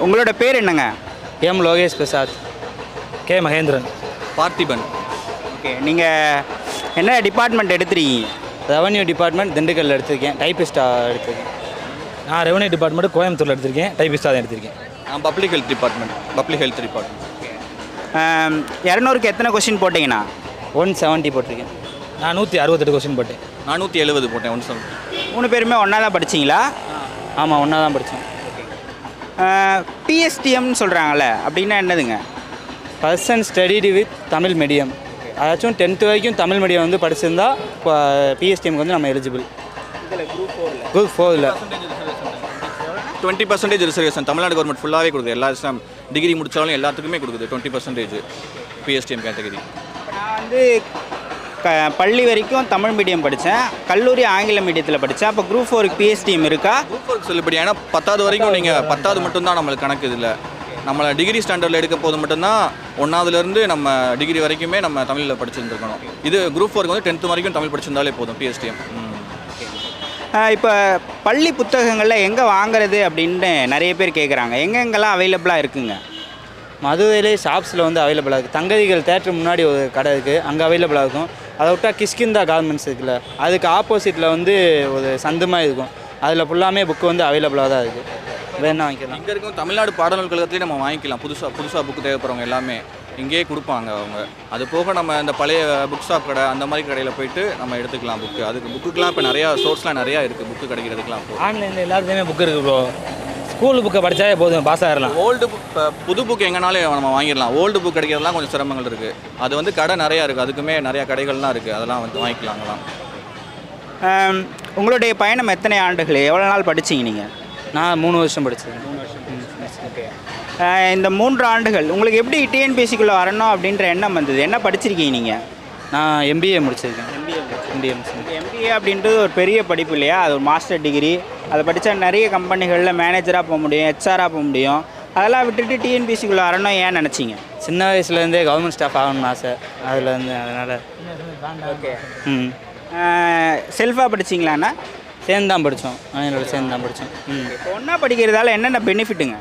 உங்களோட பேர் என்னங்க? M Lokesh Prasad. K Mahendran. Parthiban. Okay, நீங்கள் என்ன டிபார்ட்மெண்ட் எடுத்துருக்கீங்க? ரெவன்யூ டிபார்ட்மெண்ட் திண்டுக்கல்ல எடுத்திருக்கேன். டைப்பிஸ்டாக எடுத்திருக்கேன். நான் ரெவன்யூ டிபார்ட்மெண்ட் கோயம்புத்தூரில் எடுத்திருக்கேன். டைப்பிஸ்டாக தான் எடுத்திருக்கேன். நான் பப்ளிக் ஹெல்த் டிபார்ட்மெண்ட். 200க்கு எத்தனை கொஸ்டின் போட்டிங்கண்ணா? 170 போட்டிருக்கேன். நான் 168 கொஸ்டின் போட்டேன். 470 போட்டேன். 170. 3 பேருமே ஒன்றா தான் படிச்சிங்களா? ஆமாம், ஒன்றா தான் படித்தோம். பிஎஸ்டிஎம்னு சொல்கிறாங்கல்ல, அப்படின்னா என்னதுங்க? Person studied with Tamil medium. அதாச்சும் 10th வரைக்கும் தமிழ் மீடியம் வந்து படிச்சிருந்தா இப்போ பிஎஸ்டிஎம்க்கு வந்து நம்ம எலிஜிபிள். குரூப் 4ல் 20% ரிசர்வேஷன் தமிழ்நாடு கவர்மெண்ட் ஃபுல்லாகவே கொடுக்குது. எல்லா டிகிரி முடித்தாலும் எல்லாத்துக்குமே கொடுக்குது 20% பிஎஸ்டிஎம் கேட்டகரி. நான் வந்து பள்ளி வரைக்கும் தமிழ் மீடியம் படித்தேன், கல்லூரி ஆங்கில மீடியத்தில் படித்தேன். அப்போ குரூப் 4க்கு பிஎஸ்டிஎம் இருக்கா? குரூப் 4 செல்லுபடி. ஏன்னா 10வது வரைக்கும் நீங்கள் 10வது மட்டும்தான் நம்மளுக்கு கணக்கு. இதில் நம்மளை டிகிரி ஸ்டாண்டர்டில் எடுக்க போது மட்டும்தான் 1வதுலேருந்து நம்ம டிகிரி வரைக்குமே நம்ம தமிழில் படிச்சுருந்துருக்கணும். இது குரூப் 4க்கு வந்து 10th வரைக்கும் தமிழ் படிச்சிருந்தாலே போதும் பிஎஸ்டிஎம். இப்போ பள்ளி புத்தகங்களில் எங்கே வாங்குறது அப்படின்னு நிறைய பேர் கேட்குறாங்க. எங்கெங்கெல்லாம் அவைலபிளாக இருக்குங்க? மதுரையிலே ஷாப்ஸில் வந்து அவைலபிளாக இருக்குது. தங்கதிகள் தேட்டர் முன்னாடி ஒரு கடை இருக்குது, அங்கே அவைலபிளாக இருக்கும். அதை விட்டால் கிஷ்கிந்தா கார்மெண்ட்ஸ் இருக்குல்ல, அதுக்கு ஆப்போசிட்டில் வந்து ஒரு சந்துமாக இருக்கும். அதில் ஃபுல்லாமே புக்கு வந்து அவைலபிளாக தான் இருக்குது. வேணா வாங்கிக்கலாம். இங்கே இருக்கும் தமிழ்நாடு பாடநூல் கழகத்துலேயே நம்ம வாங்கிக்கலாம். புதுசாக புக்கு தேவைப்படுறவங்க எல்லாமே இங்கேயே கொடுப்பாங்க அவங்க. அது போக நம்ம இந்த பழைய புக் ஷாப் கடை அந்த மாதிரி கடையில் போயிட்டு நம்ம எடுத்துக்கலாம் புக்கு. அதுக்கு புக்குக்கெலாம் இப்போ நிறையா சோர்ஸ்லாம் நிறையா இருக்குது புக்கு கிடைக்கிறதுக்கெலாம். ஆன்லைனில் எல்லாத்துலேயுமே புக்கு இருக்குது ப்ரோ. ஸ்கூல் புக்கை படித்தாலே போதும், பாஸ் ஆகிடலாம். ஓல்டு புக் புது புக் எங்கனாலும் நம்ம வாங்கிடலாம். ஓல்டு புக் கிடைக்கிறதுலாம் கொஞ்சம் சிரமங்கள் இருக்குது. அது வந்து கடை நிறையா இருக்குது, அதுக்குமே நிறையா கடைகள்லாம் இருக்குது, அதெல்லாம் வந்து வாங்கிக்கலாங்களாம். உங்களுடைய பயணம் எத்தனை ஆண்டுகள், எவ்வளோ நாள் படிச்சிங்க நீங்கள்? நான் 3 வருஷம் படித்தேன். ஓகே. இந்த 3 ஆண்டுகள் உங்களுக்கு எப்படி டிஎன்பிஎஸ்சிக்குள்ளே வரணும் அப்படின்ற எண்ணம் வந்தது? என்ன படிச்சிருக்கீங்க நீங்கள்? நான் எம்பிஏ முடிச்சிருக்கேன். எம்பிஏ எம்பிஏ அப்படின்றது ஒரு பெரிய படிப்பு இல்லையா? அது ஒரு மாஸ்டர் டிகிரி. அதை படித்தா நிறைய கம்பெனிகளில் மேனேஜராக போக முடியும், ஹெச்ஆராக போக முடியும். அதெல்லாம் விட்டுட்டு டிஎன்பிஎஸ்சிக்குள்ளே வரணும் ஏன் நினச்சிங்க? சின்ன வயசுலேருந்தே கவர்மெண்ட் ஸ்டாஃப் ஆகணும்னு ஆசை. அதில் வந்து அதனால். ஓகே. செல்ஃபாக படிச்சிங்களாண்ணா? சேர்ந்து தான் படித்தோம். என்னோட சேர்ந்து தான் படித்தோம். இப்போ ஒன்றா படிக்கிறதால என்னென்ன பெனிஃபிட்டுங்க?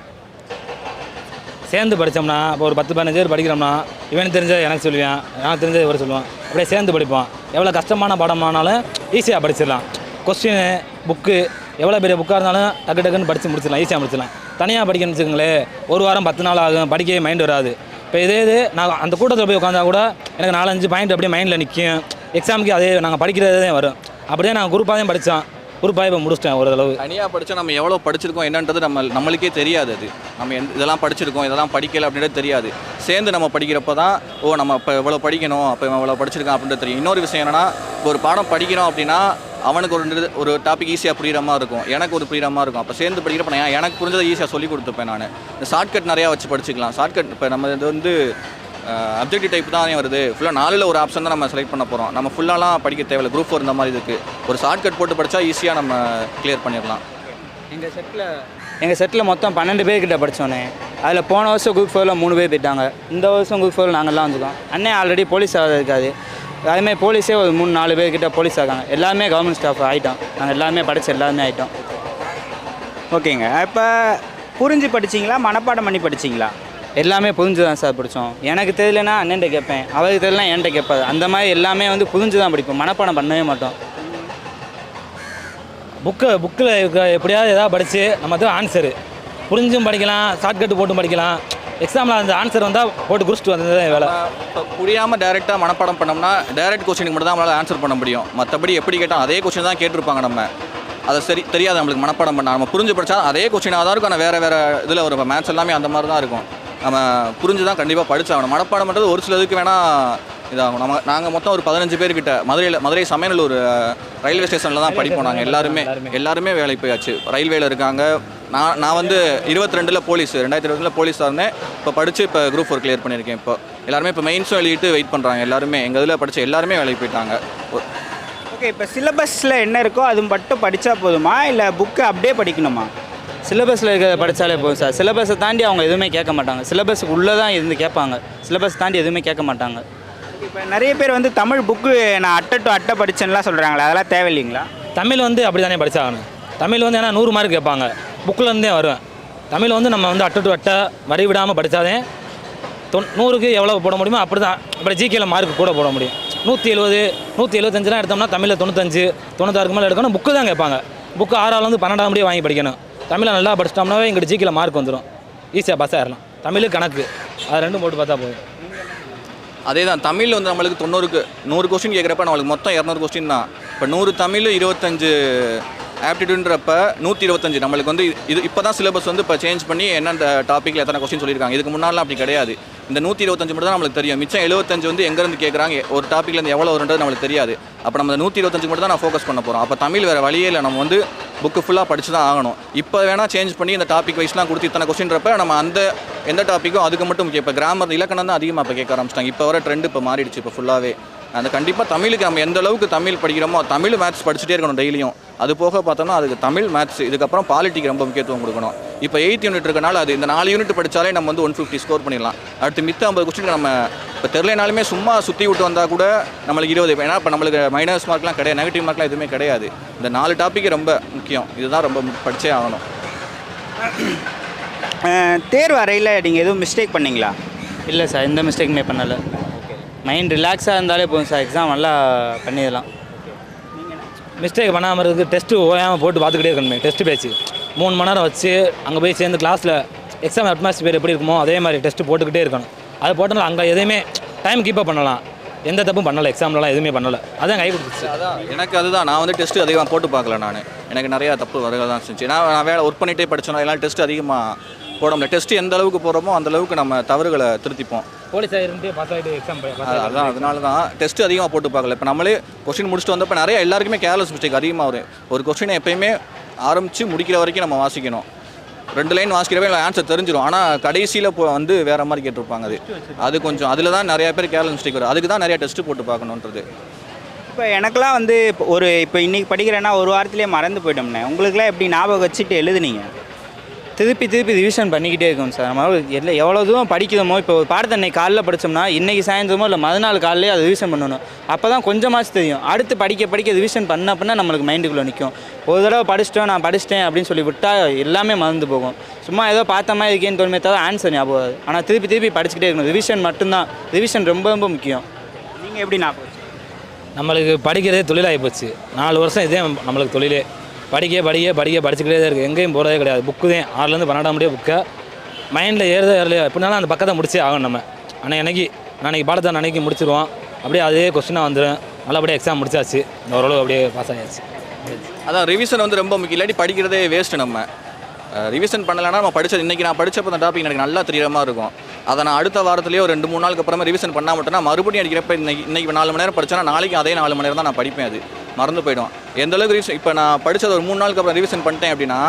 சேர்ந்து படித்தோம்னா இப்போ ஒரு 10-15 பேர் படிக்கிறோம்னா இவனுக்கு தெரிஞ்சதை எனக்கு சொல்லுவேன், எனக்கு தெரிஞ்சதை இவர் சொல்லுவான். அப்படியே சேர்ந்து படிப்போம். எவ்வளோ கஷ்டமான பாடமானாலும் ஈஸியாக படிச்சிடலாம். கொஸ்டின் புக்கு எவ்வளோ பெரிய புக்காக இருந்தாலும் டக்குன்னு படித்து முடிச்சிடலாம், ஈஸியாக முடிச்சிடலாம். தனியாக படிக்கணும்னு வச்சுக்கோங்களேன், ஒரு வாரம் 10 நாள் ஆகும், படிக்கவே மைண்ட் வராது. இப்போ இதே நான் அந்த கூட்டத்தில் போய் உட்காந்தா கூட எனக்கு 4-5 பாயிண்ட் அப்படியே மைண்டில் நிற்கும். எக்ஸாமுக்கு அதே நாங்கள் படிக்கிறதே வரும். அப்படியே நான் குரூப்பாக படித்தோம். குரூப்பாக இப்போ முடிச்சிட்டேன் ஓரளவு. தனியாக படித்தா நம்ம எவ்வளோ படிச்சிருக்கோம் என்னன்றது நம்மளுக்கே தெரியாது. அது நம்ம இதெல்லாம் படிச்சிருக்கோம், இதெல்லாம் படிக்கலை அப்படின்றது தெரியாது. சேர்ந்து நம்ம படிக்கிறப்ப தான் நம்ம இப்போ எவ்வளோ படிக்கணும், அப்போ எவ்வளோ படிச்சிருக்கான் அப்படின்றது தெரியும். இன்னொரு விஷயம் என்னென்னா, இப்போ ஒரு பாடம் படிக்கிறோம் அப்படின்னா அவனுக்கு ஒரு டாபிக் ஈஸியாக புரிகிற மாதிரி இருக்கும், எனக்கு ஒரு புரிகிற மாதிரி இருக்கும். அப்போ சேர்ந்து படிக்கிறப்ப நான் எனக்கு புரிஞ்சதை ஈஸியாக சொல்லி கொடுத்துப்பேன். நான் இந்த ஷார்ட்கட் நிறையா வச்சு படிச்சுக்கலாம். ஷார்ட்கட் இப்போ நம்ம இது வந்து அப்ஜெக்டிவ் டைப் தான் வருது. ஃபுல்லாக 4ல் ஒரு ஆப்ஷன் தான் நம்ம செலக்ட் பண்ண போகிறோம். நம்ம ஃபுல்லாலாம் படிக்க தேவையில்லை. குரூப் 4 இந்த மாதிரி இருக்குது. ஒரு ஷார்ட்கட் போட்டு படித்தா ஈஸியாக நம்ம கிளியர் பண்ணிடலாம். எங்கள் செட்டில் மொத்தம் 12 பேர்கிட்ட படித்தோன்னே. அதில் போன வருஷம் குரூப் 4ல் 3 பேர் போயிட்டாங்க. இந்த வருஷம் குரூப் 4 நாங்கள்லாம் வந்துருக்கோம். அண்ணே ஆல்ரெடி போலீஸ் இருக்காது. அதேமாதிரி போலீஸே ஒரு 3-4 பேர்கிட்ட போலீஸ் ஆகாங்க. எல்லாமே கவர்மெண்ட் ஸ்டாஃப் ஆகிட்டோம். நாங்கள் எல்லாமே படித்த எல்லாமே ஆகிட்டோம். ஓகேங்க. இப்போ புரிஞ்சு படிச்சிங்களா, மனப்பாடம் பண்ணி படிச்சிங்களா? எல்லாமே புரிஞ்சு தான் சார் படித்தோம். எனக்கு தெரியலனா அண்ணன்ட்ட கேட்பேன், அவருக்கு தெரியலனா என்கிட்ட கேட்பாது. அந்த மாதிரி எல்லாமே வந்து புரிஞ்சு தான் படிப்போம், மனப்பாடம் பண்ணவே மாட்டோம். புக்கில் எப்படியாவது எதாவது படித்து நம்ம தான் ஆன்சரு புரிஞ்சும் படிக்கலாம், ஷார்ட்கட்டு போட்டும் படிக்கலாம். எக்ஸாமில் அந்த ஆன்சர் வந்தால் போட்டு குறிச்சிட்டு வந்தது வேலை. இப்போ புரியாமல் டேரெக்டாக மனப்பாடம் பண்ணோம்னா டேரெக்ட் கொஸ்டினுக்கு மட்டும் தான் நம்மளால் ஆன்சர் பண்ண முடியும். மற்றபடி எப்படி கேட்டால் அதே கொஸ்டின் தான் கேட்டிருப்பாங்க. நம்ம அதை தெரியாது நம்மளுக்கு மனப்பாடம் பண்ணால். நம்ம புரிஞ்சு படித்தா அதே கொஸ்டினாக தான் இருக்கும். ஆனால் வேறு இதில் ஒரு மேத்ஸ் எல்லாமே அந்த மாதிரி தான் இருக்கும். நம்ம புரிஞ்சு தான் கண்டிப்பாக படித்தாகணும். மனப்பாடம் பண்ணுறது ஒரு சில இதுக்கு வேணால் இதாகும். நாங்கள் மொத்தம் ஒரு 15 பேர்கிட்ட மதுரை சமையநல்லூர் ரயில்வே ஸ்டேஷனில் தான் படிப்போம். நாங்கள் எல்லாருமே வேலைக்கு போயாச்சு. ரயில்வேயில் இருக்காங்க. நான் வந்து 22ல் போலீஸ் 2020 போலீஸாக இருந்தேன். இப்போ படித்து இப்போ குரூப் 4 கிளியர் பண்ணியிருக்கேன். இப்போ எல்லாருமே இப்போ மெயின்ஸும் எழுதிட்டு வெயிட் பண்ணுறாங்க. எல்லாருமே எங்கள் இதில் படித்த எல்லாருமே வேலைக்கு போயிட்டாங்க. ஓகே. இப்போ சிலபஸில் என்ன இருக்கோ அது மட்டும் படித்தா போதுமா, இல்லை புக்கு அப்படியே படிக்கணுமா? சிலபஸில் இருக்கிறத படித்தாலே போதும் சார். சிலபஸை தாண்டி அவங்க எதுவுமே கேட்க மாட்டாங்க. சிலபஸுக்கு உள்ளே தான் இருந்து கேட்பாங்க. சிலபஸ் தாண்டி எதுவுமே கேட்க மாட்டாங்க. இப்போ நிறைய பேர் வந்து தமிழ் புக்கு நான் அட்டை படித்தேன்லாம் சொல்கிறாங்களே, அதெல்லாம் தேவையில்லைங்களா? தமிழ் வந்து அப்படி தானே படித்தாகணும். தமிழ் வந்து ஏன்னா 100 மார்க் கேட்பாங்க, புக்கில் இருந்தே வருவேன். தமிழ் வந்து நம்ம வந்து அட்ட டு அட்டை வரி விடாமல் படித்தாதே 100க்கு எவ்வளோ போட முடியுமோ அப்படி தான் அப்படி ஜிகேல மார்க் கூட போட முடியும். 170 175 எடுத்தோம்னா தமிழில் 95 96க்கு மேலே எடுக்கணும். புக்கு தான் கேட்பாங்க. புக்கு 6ஆவது 12ஆம் முடியே வாங்கி படிக்கணும். தமிழை நல்லா படிச்சிட்டோம்னாவே எங்கிட்ட ஜிகேல மார்க் வந்துடும். ஈஸியாக பாஸ் ஆயிடலாம். தமிழ் கணக்கு அது ரெண்டும் போட்டு பார்த்தா போதும். அதே தான் தமிழ் வந்து நம்மளுக்கு 90க்கு 100 கொஸ்டின் கேட்குறப்ப நம்மளுக்கு மொத்தம் 200 கொஸ்டின் தான். இப்போ 100 தமிழ் 25 ஆப்டிடியூட்ன்றப்ப 125 நம்மளுக்கு வந்து இது இப்போ தான் சிலபஸ் வந்து இப்போ சேஞ்ச் பண்ணி என்னென்ன டாப்பிக்கில் எத்தனை கொஸ்டின் சொல்லியிருக்காங்க. இதுக்கு முன்னாடிலாம் அப்படி கிடையாது. இந்த 125 மட்டும் தான் நம்மளுக்கு தெரியும். மிச்சம் 75 வந்து எங்கேருந்து கேட்குறாங்க, ஒரு டாப்பிக்லேருந்து எவ்வளோ வருன்றது நம்மளுக்கு தெரியாது. அப்போ நம்ம 125 மட்டும் தான் நான் ஃபோக்கஸ் பண்ண போகிறோம். அப்போ தமிழ் வேறு வழியே இல்லை, நம்ம வந்து புக்கு ஃபுல்லாக படித்து தான் ஆகணும். இப்போ வேணால் சேஞ்ச் பண்ணி இந்த டாபிக் வைஸ்லாம் கொடுத்து இத்தனை கொஸ்டின்றப்ப நம்ம அந்த எந்த டாப்பிக்கும் அதுக்கு மட்டும் முக்கியம். இப்போ கிராமர் இலக்கணம் தான் அதிகமாக இப்போ கேட்க ஆரம்பிச்சிட்டாங்க. இப்போ வர ட்ரெண்ட் இப்போ மாறிடுச்சு. இப்போ ஃபுல்லாகவே அந்த கண்டிப்பாக தமிழுக்கு நம்ம எந்த அளவுக்கு தமிழ் படிக்கிறோமோ தமிழ் மேத்ஸ் படிச்சுட்டே இருக்கணும் டெய்லியும். அது போக பார்த்தோம்னா அதுக்கு தமிழ் மேத்ஸ், இதுக்கப்புறம் பாலிட்டிக்கு ரொம்ப முக்கியத்துவம் கொடுக்கணும். இப்போ 8th யூனிட் இருக்கனால அது இந்த 4 யூனிட் படித்தாலே நம்ம வந்து 150 ஸ்கோர் பண்ணிடலாம். அடுத்து மித்த 50 கொஸ்டின் நம்ம இப்போ தெரிலனாலுமே சும்மா சுற்றி விட்டு வந்தால் கூட நம்மளுக்கு 20. ஏன்னா இப்போ நம்மளுக்கு மைனஸ் மார்க்லாம் கிடையாது, நெகட்டிவ் மார்க்லாம் எதுவுமே கிடையாது. இந்த 4 டாப்பிக்கு ரொம்ப முக்கியம். இதுதான் ரொம்ப படித்தே ஆகணும். தேர்வு அறையில் நீங்கள் எதுவும் மிஸ்டேக் பண்ணீங்களா? இல்லை சார், எந்த மிஸ்டேக்குமே பண்ணலை. மைண்ட் ரிலாக்ஸாக இருந்தாலே போதும் சார், எக்ஸாம் நல்லா பண்ணிடலாம். மிஸ்டேக் பண்ணாமல் இருக்குது. டெஸ்ட்டு ஓயாமல் போட்டு பார்த்துக்கிட்டே இருக்கணுமே. டெஸ்ட்டு பேச்சு 3 மணி நேரம் வச்சு அங்கே போய் சேர்ந்து கிளாஸில் எக்ஸாம் அட்மாஸ்பியர் எப்படி இருக்குமோ அதே மாதிரி டெஸ்ட்டு போட்டுக்கிட்டே இருக்கணும். அது போட்டோம்னா அங்கே எதையுமே டைம் கீப்பப் பண்ணலாம். எந்த தப்பும் பண்ணலை, எக்ஸாம்லலாம் எதுவுமே பண்ணலை. அதான் கை கொடுத்துச்சு. அதான் எனக்கு அதுதான் நான் வந்து டெஸ்ட்டு அதிகமாக போட்டு பார்க்கல. எனக்கு நிறையா தப்பு வரதான் இருந்துச்சு. நான் வேலை ஒர்க் பண்ணிகிட்டே படித்தோன்னா எல்லாம் டெஸ்ட்டு அதிகமாக போட முடியல. டெஸ்ட்டு எந்த அளவுக்கு போடுறோமோ அந்த அளவுக்கு நம்ம தவறுகளை திருத்திப்போம். போலீஸாக இருந்து பாஸ் ஆகிட்டு எக்ஸாம் அதான் அதனால தான் டெஸ்ட்டு அதிகமாக போட்டு பார்க்கல. இப்போ நம்மளே கொஸ்டின் முடிச்சுட்டு வந்தப்போ நிறைய எல்லாருக்குமே கேர்லெஸ் மிஸ்டேக் அதிகமாக வரும். ஒரு கொஸ்டினை எப்பயுமே ஆரம்பித்து முடிக்கிற வரைக்கும் நம்ம வாசிக்கணும். 2 லைன் வாசிக்கிறவே ஆன்சர் தெரிஞ்சிடும். ஆனால் கடைசியில் வந்து வேறு மாதிரி கேட்டிருப்பாங்க. அது கொஞ்சம் அதில் தான் நிறையா பேர் கேர்லெஸ் மிஸ்டேக் வரும். அதுக்கு தான் நிறையா டெஸ்ட்டு போட்டு பார்க்கணுன்றது. இப்போ எனக்கெலாம் வந்து இப்போ இன்றைக்கி படிக்கிறேன்னா ஒரு வாரத்திலே மறந்து போயிட்டோம்னே. உங்களுக்குலாம் எப்படி ஞாபகம் வச்சுட்டு எழுதுனீங்க? திருப்பி ரிவிஷன் பண்ணிக்கிட்டே இருக்கும் சார். நம்ம எவ்வளோ தூரம் படிக்கிறோமோ, இப்போ ஒரு பாடத்தை இன்றைக்கி காலையில் படித்தோம்னா இன்றைக்கி சாயந்தரமோ இல்லை மறுநாள் காலையிலே அதை ரிவிஷன் பண்ணணும். அப்போ தான் கொஞ்சமாச்சு தெரியும். அடுத்து படிக்க ரிவிஷன் பண்ண அப்படின்னா நம்மளுக்கு மைண்டுக்குள்ளே நிற்கும். ஒரு தடவை நான் படிச்சிட்டேன் அப்படின்னு சொல்லி விட்டால் எல்லாமே மறந்து போகும். சும்மா ஏதோ பார்த்த மாதிரி இருக்கேன்னு தோணுமே தவிர ஆன்சர் ஞாபகம். ஆனால் திருப்பி படிச்சுக்கிட்டே இருக்கணும். ரிவிஷன் மட்டும்தான். ரிவிஷன் ரொம்ப ரொம்ப முக்கியம். நீங்கள் எப்படி ஞாபகம்? நம்மளுக்கு படிக்கிறதே தொழிலாகி போச்சு. 4 வருஷம் இதே நம்மளுக்கு தொழிலே. படிச்சுக்கிட்டே தான் இருக்குது. எங்கேயும் போகிறதே கிடையாது. புக்கு தான் 6லேருந்து 12ஆம் முடிய புக்கை மைண்டில் ஏறலையோ எப்படினாலும் அந்த பக்கத்தை முடிச்சே ஆகணும் நம்ம. ஆனால் நாளைக்கு பாடத்தை அன்னைக்கு முடிச்சிடுவோம். அப்படியே அதே கொஸ்டினாக வந்துடும். நல்லபடியாக எக்ஸாம் முடிச்சாச்சு. ஓரளவு அப்படியே பாஸ் ஆகியாச்சு. அதான் ரிவிஷன் வந்து ரொம்ப முக்கியம். இல்லாட்டி படிக்கிறதே வேஸ்ட்டு. நம்ம ரிவிஷன் பண்ணலைன்னா நம்ம படித்தது இன்றைக்கி நான் படித்தப்போ அந்த டாபிக் எனக்கு நல்லா தெரிகிற மாதிரி இருக்கும். அதை நான் அடுத்த வாரத்துலேயே ஒரு 2-3 நாளுக்கு அப்புறமா ரிவிஷன் பண்ணால் மட்டும்னா மறுபடியும் அடிக்கிறப்ப இன்றைக்கி 4 மணி நேரம் படித்தேன்னா நாளைக்கு அதே 4 மணி நேரம் தான் நான் படிப்பேன். அது மறந்து போய்டும். எந்த அளவுக்கு ரிவிஷன் இப்போ நான் படித்தது ஒரு 3 நாளுக்கு அப்புறம் ரிவிஷன் பண்ணிட்டேன் அப்படின்னா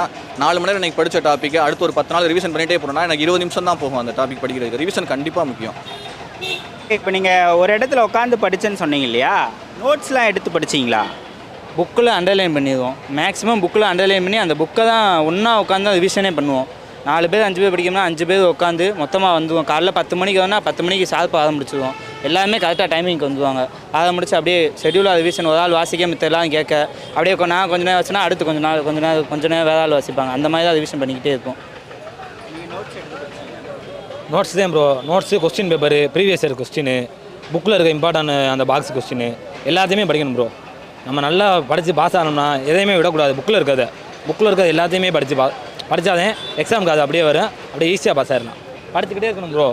4 மணி நேரம் எனக்கு படித்த டாப்பிக்கு அடுத்து ஒரு 10 நாள் ரிவிஷன் பண்ணிகிட்டே போகிறோன்னா எனக்கு 20 நிமிஷம் தான் போகும் அந்த டாபிக் படிக்கிறதுக்கு. ரிவிஷன் கண்டிப்பாக முக்கியம். இப்போ நீங்கள் ஒரு இடத்துல உட்காந்து படித்தேன்னு சொன்னீங்க இல்லையா? நோட்ஸ்லாம் எடுத்து படிச்சிங்களா? புக்கில் அண்டர்லைன் பண்ணிடுவோம். மேக்ஸிமம் புக்கில் அண்டர்லைன் பண்ணி அந்த புக்கை தான் ஒன்றா உட்காந்து தான் ரிவிஷனே பண்ணுவோம். 4 பேர் 5 பேர் படிக்கணும்னா 5 பேர் உட்காந்து மொத்தமாக வந்துடுவோம். காலைல 10 மணிக்கு வந்தால் 10 மணிக்கு ஷார்ப்பாக ஆரம்பிச்சிடுவோம். எல்லாருமே கரெக்டாக டைமிங்க்கு வந்துடுவாங்க. அதை முடிச்சு அப்படியே ஷெட்யூலாக ரிவிஷன் ஒரு ஆள் வாசிக்க மித்த எல்லாம் கேட்க அப்படியே நான் கொஞ்சம் நேரம் வச்சுன்னா அடுத்து கொஞ்சம் நேரம் வேறு ஆள் வாசிப்பாங்க. அந்த மாதிரி தான் ரிவிஷன் பண்ணிக்கிட்டே இருக்கும். நோட்ஸ் தான் bro. Notes, question paper, previous year question, புக்கில் இருக்க இம்பார்ட்டன்ட் அந்த பாக்ஸ் கொஸ்டின் எல்லாத்தையுமே படிக்கணும் ப்ரோ. நம்ம நல்லா படித்து பாஸ் ஆனோம்னா எதையுமே விடக்கூடாது. புக்கில் இருக்கிறது எல்லாத்தையுமே படித்தாதே எக்ஸாமுக்கு அது அப்படியே வரும். அப்படியே ஈஸியாக பாஸ் ஆகிடலாம். படிச்சுக்கிட்டே இருக்கணும் ப்ரோ.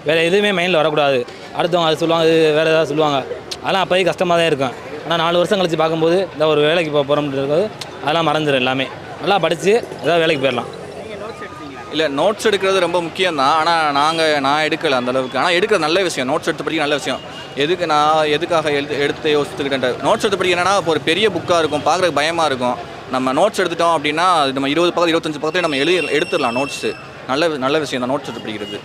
வேறு எதுவுமே மைண்டில் வரக்கூடாது. அடுத்தவங்க அது சொல்லுவாங்க, இது வேறு ஏதாவது சொல்லுவாங்க. அதெல்லாம் அப்போயே கஷ்டமாக தான் இருக்கும். ஆனால் 4 வருஷம் கழிச்சு பார்க்கும்போது இந்த ஒரு வேலைக்கு போகிறோம்னு இருக்கிறது அதெல்லாம் மறந்துடும். எல்லாமே நல்லா படித்து ஏதாவது வேலைக்கு போயிடலாம். இல்லை, நோட்ஸ் எடுக்கிறது ரொம்ப முக்கியம் தான். ஆனால் நான் எடுக்கலை அந்தளவுக்கு. ஆனால் எடுக்கிறது நல்ல விஷயம். நோட்ஸ் எடுத்து படிக்க நல்ல விஷயம். எதுக்காக எடுத்து யோசித்துக்கிட்டேன். நோட்ஸ் எடுத்து படிக்கிறேன்னா இப்போ ஒரு பெரிய புக்காக இருக்கும், பார்க்குறதுக்கு பயமாக இருக்கும். நம்ம நோட்ஸ் எடுத்துட்டோம் அப்படின்னா அது நம்ம 20 பக்கம் 25 பக்கத்தில் நம்ம எடுத்துடலாம். நோட்ஸு நல்ல விஷயம் தான் நோட்ஸ் எடுத்து படிக்கிறது.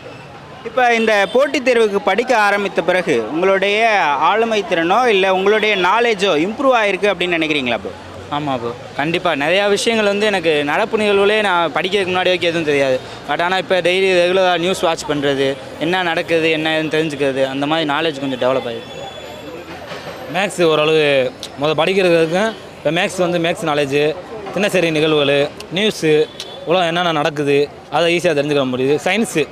இப்போ இந்த போட்டித் தேர்வுக்கு படிக்க ஆரம்பித்த பிறகு உங்களுடைய ஆளுமை திறனோ இல்லை உங்களுடைய நாலேஜோ இம்ப்ரூவ் ஆகிருக்கு அப்படின்னு நினைக்கிறீங்களா? இப்போ ஆமாம் ப்ரோ, கண்டிப்பாக நிறையா விஷயங்கள் வந்து எனக்கு நடப்பு நிகழ்வுகளே நான் படிக்கிறதுக்கு முன்னாடி வரைக்கும் எதுவும் தெரியாது. பட் ஆனால் இப்போ டெய்லி ரெகுலராக நியூஸ் வாட்ச் பண்ணுறது, என்ன நடக்குது என்னன்னு தெரிஞ்சுக்கிறது, அந்த மாதிரி நாலேஜ் கொஞ்சம் டெவலப் ஆகிருக்கு. மேக்ஸ் ஓரளவு படிக்கிறதுக்கும் இப்போ மேக்ஸ் நாலேஜு, தினசரி நிகழ்வுகள், நியூஸு, உலகம் என்னென்ன நடக்குது அதை ஈஸியாக தெரிஞ்சுக்க முடியுது. சயின்ஸு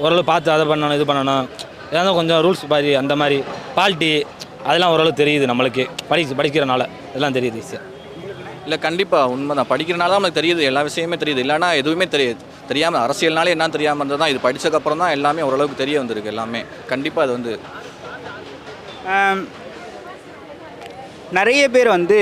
ஓரளவு பார்த்து அதை பண்ணணும் இது பண்ணணும், ஏதாவது கொஞ்சம் ரூல்ஸ் பாதி அந்த மாதிரி பால்ட்டி அதெல்லாம் ஓரளவு தெரியுது நம்மளுக்கு படிக்கிறனால இதெல்லாம் தெரியுது ஈஸியாக. இல்லை கண்டிப்பாக உண்மை தான். படிக்கிறனால தான் நமக்கு தெரியுது, எல்லா விஷயமே தெரியுது. இல்லைனா எதுவுமே தெரியாமல் அரசியல்னாலே என்னன்னு தெரியாமல் இருந்தது தான். இது படித்ததுக்கப்புறம் தான் எல்லாமே ஓரளவுக்கு தெரிய வந்திருக்கு எல்லாமே. கண்டிப்பாக அது வந்து நிறைய பேர் வந்து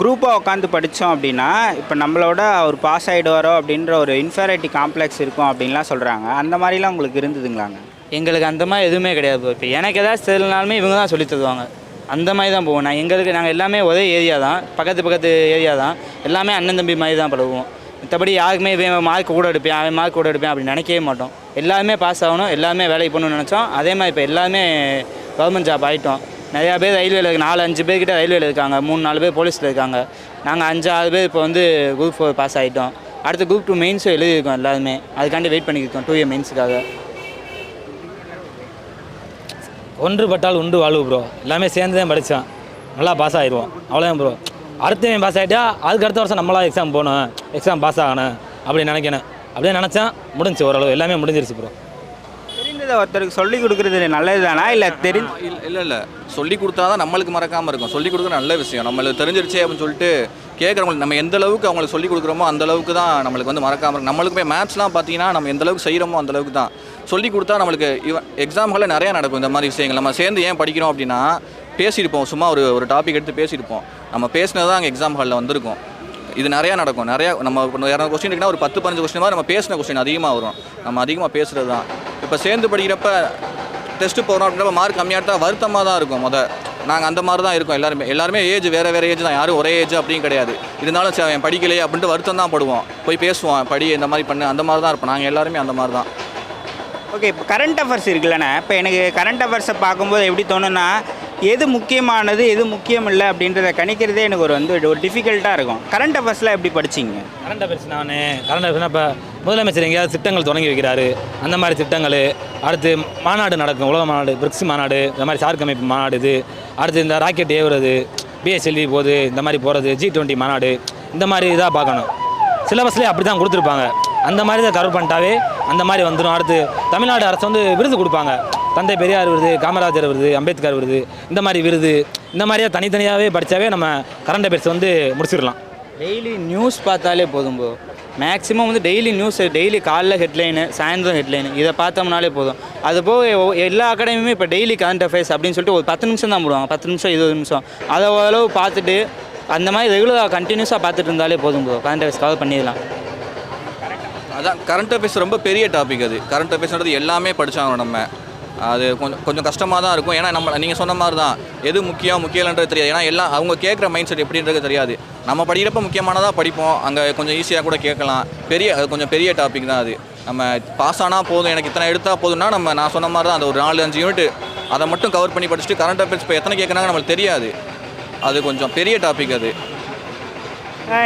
குரூப்பாக உட்காந்து படித்தோம் அப்படின்னா இப்போ நம்மளோட அவர் பாஸ் ஆகிடுவாரோ அப்படின்ற ஒரு இன்ஃபீரியாரிட்டி காம்ப்ளெக்ஸ் இருக்கும் அப்படின்லாம் சொல்கிறாங்க. அந்த மாதிரிலாம் உங்களுக்கு இருந்ததுங்களாங்க? எங்களுக்கு அந்த மாதிரி எதுவுமே கிடையாது ப்ரோ. இப்போ எனக்கு ஏதாச்சும் தெரியலனாலுமே இவங்க தான் சொல்லி தருவாங்க. அந்த மாதிரி தான் போவோம். நாங்கள் எல்லாமே ஒரே ஏரியா தான், பக்கத்து ஏரியா தான், எல்லாமே அண்ணன் தம்பி மாதிரி தான் பழகுவோம். மற்றபடி யாருக்குமே இவன் மார்க் கூட எடுப்பேன் அவன் மார்க் கூட எடுப்பேன் அப்படி நினைக்கவே மாட்டோம். எல்லாருமே பாஸ் ஆகணும், எல்லாருமே வேலைக்கு போகணும்னு நினச்சோம். அதே மாதிரி இப்போ எல்லாருமே கவர்மெண்ட் ஜாப் ஆகிட்டோம். நிறையா பேர் ரயில்வேல 4-5 பேர்கிட்ட ரயில்வேல இருக்காங்க, 3-4 பேர் போலீஸில் இருக்காங்க. நாங்கள் 5-6 பேர் இப்போ வந்து குரூப் 4 பாஸ் ஆகிட்டோம். அடுத்து குரூப் 2 மெயின்ஸும் எழுதியிருக்கோம் எல்லாருமே. அதுக்காண்டி வெயிட் பண்ணியிருக்கோம் 2 இயர் மெயின்ஸுக்காக. ஒன்றுபட்டால் உண்டு வாழ்வு ப்ரோ. எல்லாமே சேர்ந்து தான் படித்தோம், நல்லா பாஸ் ஆகிடுவோம், அவ்வளோதான் ப்ரோ. அடுத்தவன் பாஸ் ஆகிட்டா அதுக்கு அடுத்த வருஷம் நம்மளா எக்ஸாம் போகணும், எக்ஸாம் பாஸ் ஆகணும் அப்படி நினைக்கணும். அப்படியே நினச்சேன் முடிஞ்சு, ஓரளவு எல்லாமே முடிஞ்சிருச்சு ப்ரோ. தெரிந்ததை ஒருத்தருக்கு சொல்லி கொடுக்குறது நல்லது தானா இல்லை இல்லை சொல்லி கொடுத்தா தான் நம்மளுக்கு மறக்காமல் இருக்கும். சொல்லி கொடுக்குறது நல்ல விஷயம். நம்மளுக்கு தெரிஞ்சிருச்சே அப்படின்னு சொல்லிட்டு கேட்குறவங்களுக்கு நம்ம எந்த அளவுக்கு அவங்களுக்கு சொல்லி கொடுக்குறோமோ அந்த அளவுக்கு தான் நம்மளுக்கு வந்து மறக்காமல் இருக்கும். நம்மளுக்கு போய் மேத்ஸ்லாம் பார்த்தீங்கன்னா நம்ம எந்த அளவுக்கு செய்கிறோமோ அந்த அளவுக்கு தான். சொல்லி கொடுத்தா நம்மளுக்கு எக்ஸாம்களில் நிறையா நடக்கும் இந்த மாதிரி விஷயங்கள். நம்ம சேர்ந்து ஏன் படிக்கிறோம் அப்படின்னா பேசியிருப்போம், சும்மா ஒரு டாபிக் எடுத்து பேசியிருப்போம். நம்ம பேசினது தான் அங்கே எக்ஸாம் ஹாலில் வந்திருக்கும். இது நிறையா நடக்கும். நிறையா நம்ம இப்போ 200 கொஸ்டின் இருக்குன்னா ஒரு 10-15 கொஸ்டின் மாதிரி நம்ம பேசின கொஸ்டின் அதிகமாக வரும். நம்ம அதிகமாக பேசுகிறது தான். இப்போ சேர்ந்து படிக்கிறப்ப டெஸ்ட்டு போகிறோம் அப்படின்றப்ப மார்க் கம்மியாக இருந்தால் வருத்தமாக தான் இருக்கும். நாங்கள் அந்த மாதிரி தான் இருக்கோம் எல்லாருமே ஏஜ் வேறு ஏஜ் தான், யாரும் ஒரே ஏஜ் அப்படின்னு கிடையாது. இருந்தாலும் சரி அவன் படிக்கலையே அப்படின்ட்டு வருத்தம் தான் படுவோம். போய் பேசுவோம், படி இந்த மாதிரி பண்ணு, அந்த மாதிரி தான் இருப்போம். நாங்கள் எல்லாருமே அந்த மாதிரி தான். ஓகே, இப்போ கரண்ட் அஃபேர்ஸ் இருக்குல்லண்ணே, இப்போ எனக்கு கரண்ட் அஃபேர்ஸை பார்க்கும்போது எப்படி தோணுன்னா எது முக்கியமானது எது முக்கியம் இல்லை அப்படின்றத கணிக்கிறதே எனக்கு ஒரு டிஃபிகல்ட்டாக இருக்கும். கரண்ட் அஃபேர்ஸ்லாம் எப்படி படிச்சிங்க? கரண்ட் அஃபேர்ஸ்னால் இப்போ முதலமைச்சர் எங்கேயாவது திட்டங்கள் தொடங்கி வைக்கிறாரு, அந்த மாதிரி திட்டங்கள். அடுத்து மாநாடு நடக்கும், உலக மாநாடு, பிரிக்ஸ் மாநாடு, இந்த மாதிரி சார்க் அமைப்பு மாநாடு. இது அடுத்து இந்த ராக்கெட் ஏவுறது, பிஎஸ்எல்வி போகுது, இந்த மாதிரி போகிறது, G20 மாநாடு, இந்த மாதிரி இதாக பார்க்கணும். சிலபஸ்லேயே அப்படி தான் கொடுத்துருப்பாங்க. அந்த மாதிரி தான் கவர் பண்ணிட்டாவே அந்த மாதிரி வந்துடும். அடுத்து தமிழ்நாடு அரசு வந்து விருது கொடுப்பாங்க, தந்தை பெரியார் விருது, காமராஜர் விருது, அம்பேத்கர் விருது, இந்த மாதிரி விருது. இந்த மாதிரியாக தனித்தனியாகவே படித்தாவே நம்ம கரண்ட் அஃபேர்ஸ் வந்து முடிச்சிடலாம். டெய்லி நியூஸ் பார்த்தாலே போதும் ப்ரோ. மேக்ஸிமம் வந்து டெய்லி நியூஸ், டெய்லி காலைல ஹெட்லைனு, சாயந்தரம் ஹெட்லைனு, இதை பார்த்தோம்னாலே போதும். அது போக எல்லா அகாடமியுமே இப்போ டெய்லி கரண்ட் அஃபேர்ஸ் அப்படின்னு சொல்லிட்டு ஒரு 10 நிமிஷம் தான் போடுவாங்க, 10 நிமிஷம் 20 நிமிஷம். அதை ஓரளவு பார்த்துட்டு அந்த மாதிரி ரெகுலராக கண்டினியூஸாக பார்த்துட்டு இருந்தாலே போதும் ப்ரோ. கரண்ட் அஃபேர்ஸ் கவர் பண்ணிடலாம். அதான் கரண்ட் அஃபேர்ஸ் ரொம்ப பெரிய டாபிக். அது கரண்ட் அஃபேர்ஸ்ன்றது எல்லாமே படித்தாங்க நம்ம. அது கொஞ்சம் கஷ்டமாக தான் இருக்கும். ஏன்னா நீங்கள் சொன்ன மாதிரி தான் எது முக்கியம் இல்லைன்றது தெரியாது. ஏன்னா எல்லாம் அவங்க கேட்குற மைண்ட் செட் எப்படின்றது தெரியாது. நம்ம படிக்கிறப்ப முக்கியமானதாக படிப்போம், அங்கே கொஞ்சம் ஈஸியாக கூட கேட்கலாம். கொஞ்சம் பெரிய டாபிக் தான் அது. நம்ம பாஸ் ஆனால் போதும், எனக்கு இத்தனை எடுத்தால் போதும்னா நான் சொன்ன மாதிரி தான் அந்த ஒரு 4-5 யூனிட் அதை மட்டும் கவர் பண்ணி படிச்சுட்டு கரண்ட் அஃபேர்ஸ் இப்போ எத்தனை கேட்குறாங்க நம்மளுக்கு தெரியாது. அது கொஞ்சம் பெரிய டாபிக். அது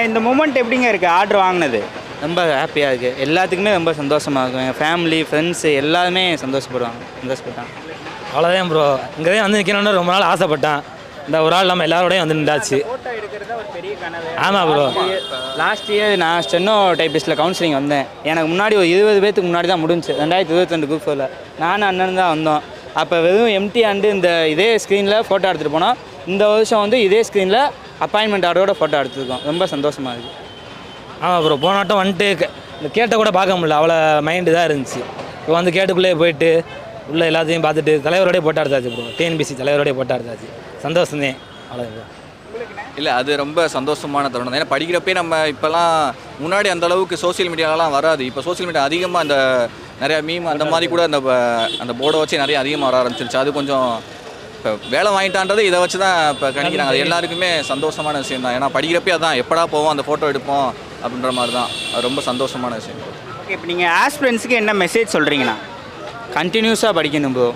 இந்த மூமெண்ட் எப்படிங்க இருக்குது ஆர்டர் வாங்கினது? ரொம்ப ஹாப்பியாக இருக்குது, எல்லாத்துக்குமே ரொம்ப சந்தோஷமாக இருக்கும். எங்கள் ஃபேமிலி ஃப்ரெண்ட்ஸு எல்லாருமே சந்தோஷப்பட்டாங்க. அவ்வளோதான் ப்ரோ. இங்கே தான் வந்து நிற்கணும்னு ரொம்ப நாள் ஆசைப்பட்டேன். இந்த ஒரு ஆள் நம்ம எல்லாரோடையும் வந்து நின்றாச்சு. ஆமாம் ப்ரோ. லாஸ்ட் இயர் நான் ஸ்டெனோ டைப்பிஸ்ட்டில் கவுன்சிலிங் வந்தேன். எனக்கு முன்னாடி ஒரு 20 பேருக்கு முன்னாடி தான் முடிஞ்சு 2022 குரூப் 4ல் நானும் அண்ணன் தான் வந்தோம். அப்போ வெறும் எம்டி ஆண்டு இதே ஸ்க்ரீனில் ஃபோட்டோ எடுத்துகிட்டு போனோம். இந்த வருஷம் வந்து இதே ஸ்க்ரீனில் அப்பாயின்மெண்ட் ஆர்டரோட ஃபோட்டோ எடுத்துருக்கோம். ரொம்ப சந்தோஷமாக இருக்குது. ஆமாம் ப்ரோ. போனாட்டம் வந்துட்டு இந்த கேட்டை கூட பார்க்க முடியல, அவ்வளோ மைண்டு தான் இருந்துச்சு. இப்போ வந்து கேட்டுக்குள்ளேயே போயிட்டு உள்ளே எல்லாத்தையும் பார்த்துட்டு தலைவரோடய போட்டோ எடுத்தாச்சு ப்ரோ. டிஎன்பிசி தலைவரோடய போட்டோ எடுத்தாச்சு. சந்தோஷமே அவ்வளோ. இல்லை அது ரொம்ப சந்தோஷமான தருணம். ஏன்னா படிக்கிறப்பே நம்ம இப்போலாம் முன்னாடி அந்த அளவுக்கு சோசியல் மீடியாலாம் வராது. இப்போ சோசியல் மீடியா அதிகமாக அந்த நிறையா மீம் அந்த மாதிரி கூட அந்த போர்டை வச்சு நிறைய அதிகமாக வர ஆரம்பிச்சிருச்சு. அது கொஞ்சம் இப்போ வேலை வாங்கிட்டான்றது இதை வச்சு தான் இப்போ கணிக்கிறாங்க. அது எல்லாருக்குமே சந்தோஷமான விஷயம் தான். ஏன்னா படிக்கிறப்பே அதான் எப்படா போவோம் அந்த ஃபோட்டோ எடுப்போம் அப்படின்ற மாதிரி தான். அது ரொம்ப சந்தோஷமான விஷயம். ஓகே, இப்போ நீங்கள் ஆஸ்பிரண்ட்ஸுக்கு என்ன மெசேஜ் சொல்கிறீங்கன்னா? கண்டினியூஸாக படிக்கணும் ப்ரோ.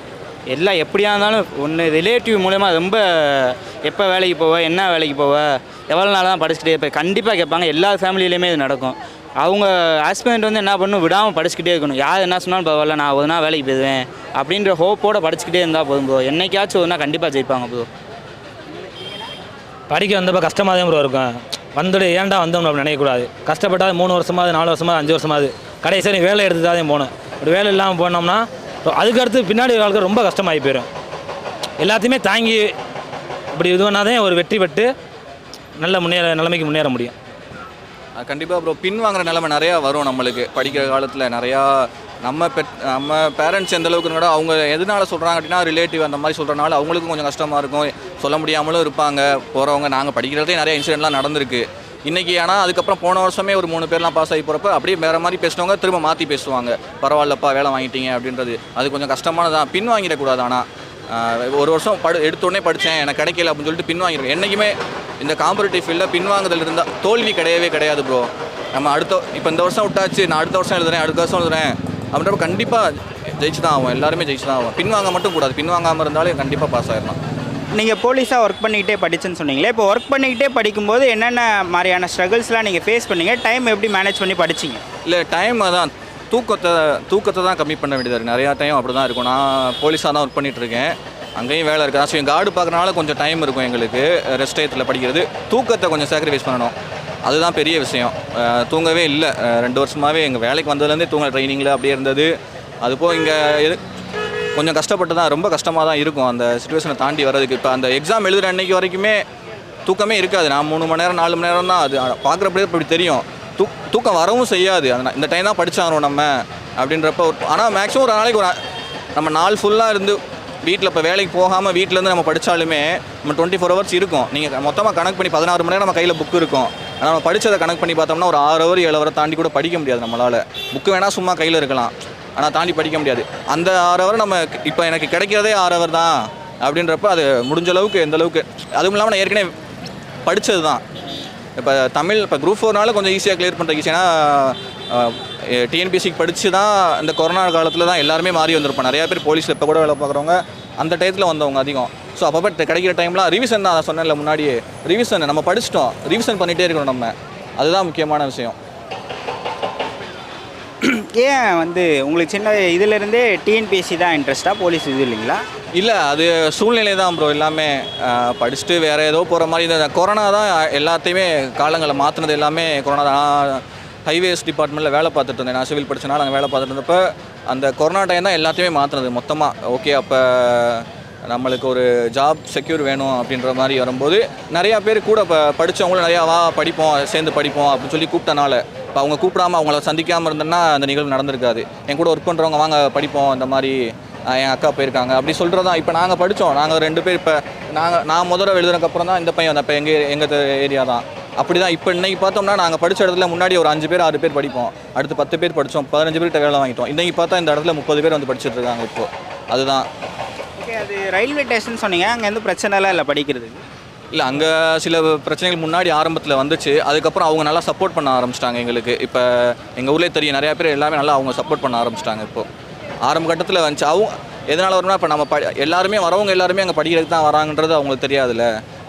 எல்லாம் எப்படியா இருந்தாலும் ஒன்று ரிலேட்டிவ் மூலமாக ரொம்ப எப்போ வேலைக்கு போவ, என்ன வேலைக்கு போவ, எவ்வளோ நாள் தான் படிச்சுக்கிட்டே இப்போ கண்டிப்பாக கேட்பாங்க. எல்லா ஃபேமிலியிலையுமே இது நடக்கும். அவங்க ஹஸ்பண்ட் வந்து என்ன பண்ணணும், விடாமல் படிச்சுக்கிட்டே இருக்கணும். யார் என்ன சொன்னாலும் பரவாயில்ல, நான் ஒரு நாள் வேலைக்கு போயிடுவேன் அப்படின்ற ஹோப்போடு படிச்சுக்கிட்டே இருந்தால் போதும் ப்ரோ. என்னைக்காச்சும் ஒரு நாள் கண்டிப்பாக ஜெயிப்பாங்க ப்ரோ. படிக்க வந்தப்போ கஷ்டமாக தான் ப்ரோ இருக்கும். வந்துட்டு ஏன்டா வந்தோம்னு அப்படி நினைக்கக்கூடாது. கஷ்டப்பட்டால் 3 வருஷமாவது 4 வருஷமாவது 5 வருஷமாவது கடைசியாக நீ வேலை எடுத்து தான் போகணும். ஒரு வேலை இல்லாமல் போனோம்னா அதுக்கடுத்து பின்னாடி வாழ்க்கை ரொம்ப கஷ்டமாகி போயிடும். எல்லாத்தையுமே தாங்கி இப்படி இது பண்ணாதான் ஒரு வெற்றி பெற்று நல்ல நிலைமைக்கு முன்னேற முடியும். கண்டிப்பாக ப்ரோ, பின் வாங்குற நிலைமை நிறையா வரும் நம்மளுக்கு. படிக்கிற காலத்தில் நிறையா நம்ம பேரண்ட்ஸ் எந்த அளவுக்கு கூட அவங்க எதனால சொல்கிறாங்க அப்படின்னா ரிலேட்டிவ் அந்த மாதிரி சொல்கிறனால அவங்களுக்கும் கொஞ்சம் கஷ்டமாக இருக்கும், சொல்ல முடியாமலும் இருப்பாங்க போகிறவங்க. நாங்கள் படிக்கிறதே நிறைய இன்சிடென்ட்லாம் நடந்திருக்கு இன்றைக்கி. ஆனால் அதுக்கப்புறம் போன வருஷமே ஒரு 3 பேர்லாம் பாஸ் ஆகி போகிறப்ப அப்படியே வேறு மாதிரி பேசினவங்க திரும்ப மாற்றி பேசுவாங்க, பரவாயில்லப்பா வேலை வாங்கிட்டீங்க அப்படின்றது. அது கொஞ்சம் கஷ்டமானதான். பின் வாங்கிடக்கூடாது. ஆனால் ஒரு வருஷம் எடுத்தோடனே படித்தேன் எனக்கு கிடைக்கல அப்படின்னு சொல்லிட்டு பின் வாங்கிடுவோம். என்றைக்குமே இந்த காம்படிட்டிவ் ஃபீல்டில் பின்வாங்குதல் இருந்தால் தோல்வி கிடையாது ப்ரோ. நம்ம இப்போ இந்த வருஷம் விட்டாச்சு, நான் அடுத்த வருஷம் எழுதுறேன், அடுத்த வருஷம் எழுதுறேன் அப்படின்றப்ப கண்டிப்பாக ஜெயிச்சு தான் ஆகும். எல்லாருமே ஜெயிச்சு தான் ஆகும். பின்வாங்க மட்டும் கூடாது. பின்வாங்காமல் இருந்தாலே கண்டிப்பாக பாஸ் ஆகிடலாம். நீங்கள் போலீஸாக ஒர்க் பண்ணிக்கிட்டே படிச்சுன்னு சொன்னீங்களே, இப்போ ஒர்க் பண்ணிக்கிட்டே படிக்கும்போது என்னென்ன மாதிரியான ஸ்ட்ரகிள்ஸ்லாம் நீங்கள் ஃபேஸ் பண்ணீங்க? டைம் எப்படி மேனேஜ் பண்ணி படிச்சிங்க? இல்லை, டைம் தான் தூக்கத்தை தான் கம்மி பண்ண வேண்டியது இருக்குது. நிறையா டைம் அப்படி தான் இருக்கும். நான் போலீஸாக தான் ஒர்க் பண்ணிகிட்ருக்கேன். அங்கேயும் வேலை இருக்குது. ஸோ கார்டு பார்க்குறனால கொஞ்சம் டைம் இருக்கும் எங்களுக்கு. ரெஸ்ட் டயத்தில் படிக்கிறது. தூக்கத்தை கொஞ்சம் சாக்ரிஃபைஸ் பண்ணணும். அதுதான் பெரிய விஷயம். தூங்கவே இல்லை 2 வருஷமாகவே. எங்கள் வேலைக்கு வந்ததுலேருந்தே தூங்க ட்ரைனிங்கில் அப்படியே இருந்தது. அதுபோல் இங்கே கொஞ்சம் கஷ்டப்பட்டு தான், ரொம்ப கஷ்டமாக தான் இருக்கும் அந்த சுச்சுவேஷனை தாண்டி வர்றதுக்கு. இப்போ அந்த எக்ஸாம் எழுதுகிற அன்றைக்கி வரைக்குமே தூக்கமே இருக்காது. நான் 3 மணி நேரம் 4 மணி நேரம் தான் அது பார்க்குறப்படியே இப்படி தெரியும். தூக்கம் வரவும் செய்யாது. இந்த டைம் தான் படித்தாகணும் நம்ம அப்படின்றப்ப. ஆனால் மேக்ஸிமம் ஒரு நாளைக்கு நம்ம நாள் ஃபுல்லாக இருந்து வீட்டில் இப்போ வேலைக்கு போகாமல் வீட்டிலேருந்து நம்ம படித்தாலுமே நம்ம 24 ஹவர்ஸ் இருக்கும். நீங்கள் மொத்தமாக கணக்கு பண்ணி 16 மணி நேரம் நம்ம கையில் புக்கு இருக்கும். ஆனால் நம்ம படித்ததை கணக்கு பண்ணி பார்த்தோம்னா ஒரு 6 ஹவர் 7 ஹவரை தாண்டி கூட படிக்க முடியாது நம்மளால். புக்கு வேணால் சும்மா கையில் இருக்கலாம், ஆனால் தாண்டி படிக்க முடியாது. அந்த 6 ஹவர் நம்ம இப்போ எனக்கு கிடைக்கிறதே 6 ஹவர் தான் அப்படின்றப்ப அது முடிஞ்ச அளவுக்கு எந்த அளவுக்கு. அதுவும் இல்லாமல் நான் ஏற்கனவே படித்தது தான். இப்போ தமிழ் இப்போ குரூப் 4னால கொஞ்சம் ஈஸியாக கிளியர் பண்ணுற ஈஸியாக. டிஎன்பிஎஸ்சிக்கு படித்து தான் இந்த கொரோனா காலத்தில் தான் எல்லாருமே மாறி வந்திருப்போம். நிறையா பேர் போலீஸில் இப்போ கூட வேலை பார்க்குறவங்க அந்த டயத்தில் வந்தவங்க அதிகம். ஸோ அப்போ கிடைக்கிற டைம்லாம் ரிவிஷன் தான். அதை சொன்னேன்ல முன்னாடியே, ரிவிஷன் நம்ம படிச்சிட்டோம், ரிவிஷன் பண்ணிகிட்டே இருக்கணும் நம்ம. அதுதான் முக்கியமான விஷயம். ஏன் உங்களுக்கு சின்ன இதிலேருந்தே டிஎன்பிஎஸ்சி தான் இன்ட்ரெஸ்ட்டாக, போலீஸ் இது இல்லைங்களா? இல்லை, அது சூழ்நிலை தான் ப்ரோ. எல்லாமே படிச்சுட்டு வேறு ஏதோ போகிற மாதிரி. இந்த கொரோனா தான் எல்லாத்தையுமே காலங்களை மாற்றினது. எல்லாமே கொரோனா தான். ஹைவேஸ் டிபார்ட்மெண்ட்டில் வேலை பார்த்துட்டு இருந்தேன். நான் சிவில் படித்தனால அங்கே வேலை பார்த்துட்டு இருந்தப்போ அந்த கொரோனா டைம் தான் எல்லாத்தையுமே மாற்றினது மொத்தமாக. ஓகே, அப்போ நம்மளுக்கு ஒரு ஜாப் செக்யூர் வேணும் அப்படின்ற மாதிரி வரும்போது நிறையா பேர் கூட இப்போ படித்தவங்களும் நிறையா படிப்போம், சேர்ந்து படிப்போம் அப்படின்னு சொல்லி கூப்பிட்டனால, இப்போ அவங்க கூப்பிடாமல் அவங்கள சந்திக்காமல் இருந்தேன்னா அந்த நிகழ்வு நடந்திருக்காது. என் கூட ஒர்க் பண்ணுறவங்க வாங்க படிப்போம், இந்த மாதிரி என் அக்கா போயிருக்காங்க அப்படி சொல்கிறது தான். இப்போ நாங்கள் படித்தோம், நாங்கள் 2 பேர். இப்போ நான் முதல்ல எழுதுனதுக்கப்புறம் தான் இந்த பையன் வந்தேன். இப்போ எங்கள் ஏரியா தான் அப்படி தான். இப்போ இன்றைக்கி பார்த்தோம்னா நாங்கள் படித்த இடத்துல முன்னாடி ஒரு 5 பேர் 6 பேர் படிப்போம், அடுத்து 10 பேர் படித்தோம், 15 பேர்கிட்ட வேலை வாங்கிட்டோம். இன்றைக்கி பார்த்தா இந்த இடத்துல 30 பேர் வந்து படிச்சுட்டு இருக்காங்க இப்போது. அதுதான். ஓகே, அது ரயில்வே ஸ்டேஷன் சொன்னீங்க, அங்கே வந்து பிரச்சனைலாம் இல்லை படிக்கிறதுக்கு? இல்லை, அங்கே சில பிரச்சனைகள் முன்னாடி ஆரம்பத்தில் வந்துச்சு. அதுக்கப்புறம் அவங்க நல்லா சப்போர்ட் பண்ண ஆரம்பிச்சிட்டாங்க எங்களுக்கு. இப்போ எங்கள் ஊர்லேயே தெரியும், நிறையா பேர் எல்லாமே நல்லா அவங்க சப்போர்ட் பண்ண ஆரம்பிச்சிட்டாங்க. இப்போது ஆரம்ப கட்டத்தில் வந்துச்சு. அவங்க எதனால் வரும்னா, இப்போ நம்ம எல்லாருமே வரவங்க எல்லாருமே அங்கே படிக்கிறதுக்கு தான் வராங்கன்றது அவங்களுக்கு தெரியாதுல்ல.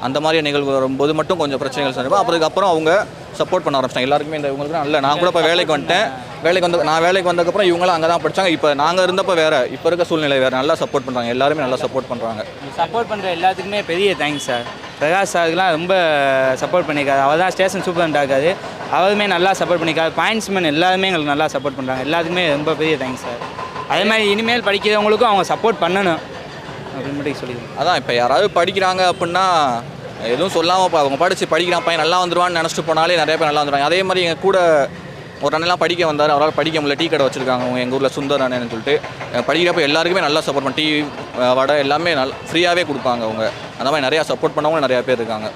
அந்த மாதிரி நிகழ்வு வரும்போது மட்டும் கொஞ்சம் பிரச்சனைகள் சொன்னப்போ அதுக்கப்புறம் அவங்க சப்போர்ட் பண்ண ஆரம்பிச்சிட்டாங்க எல்லாருக்குமே. இந்த இவங்களுக்கு நல்ல, நான் கூட இப்போ வேலைக்கு வந்துட்டேன். நான் வேலைக்கு வந்ததுக்கப்புறம் இவங்களும் அங்கே தான் படித்தாங்க. இப்போ நாங்கள் இருந்தப்போ வேறு, இப்போ இருக்க சூழ்நிலை வேறு. நல்லா சப்போர்ட் பண்ணுறாங்க, எல்லாருமே நல்லா சப்போர்ட் பண்ணுறாங்க. சப்போர்ட் பண்ணுற எல்லாத்துக்குமே பெரிய தேங்க்ஸ் சார். பிரகாஷ் சாருக்குலாம் ரொம்ப சப்போர்ட் பண்ணியிருக்காரு. அவர் தான் ஸ்டேஷன் சூப்பரண்டாக இருக்காரு. அவருமே நல்லா சப்போர்ட் பண்ணியிருக்காரு. பாயிண்ட்ஸ்மேன் எல்லாருமே எங்களுக்கு நல்லா சப்போர்ட் பண்ணுறாங்க. எல்லாத்துக்குமே ரொம்ப பெரிய தேங்க்ஸ் சார். அதே மாதிரி இனிமேல் படிக்கிறவங்களுக்கும் அவங்க சப்போர்ட் பண்ணணும் அப்படின்னு மட்டும் சொல்லிடுவோம். அதான், இப்போ யாராவது படிக்கிறாங்க அப்படின்னா எதுவும் சொல்லாமல் அவங்க படிக்கிறான் பையன் நல்லா வந்துடுவான்னு நினச்சிட்டு போனாலே நிறைய பேர் நல்லா வந்துடுவாங்க. அதே மாதிரி எங்கள் கூட ஒரு அண்ணெல்லாம் படிக்க வந்தார், அவரால் படிக்க முடியல, டீ கடை வச்சுருக்காங்க அவங்க எங்கள் ஊரில் சுந்தர் அண்ணன்னு சொல்லிட்டு. படிக்கிறப்ப எல்லாருக்குமே நல்லா சப்போர்ட் பண்ணி டீ வடை எல்லாமே நல்லா ஃப்ரீயாகவே கொடுப்பாங்க அவங்க. அந்த மாதிரி நிறையா சப்போர்ட் பண்ணவங்க நிறையா பேர் இருக்காங்க.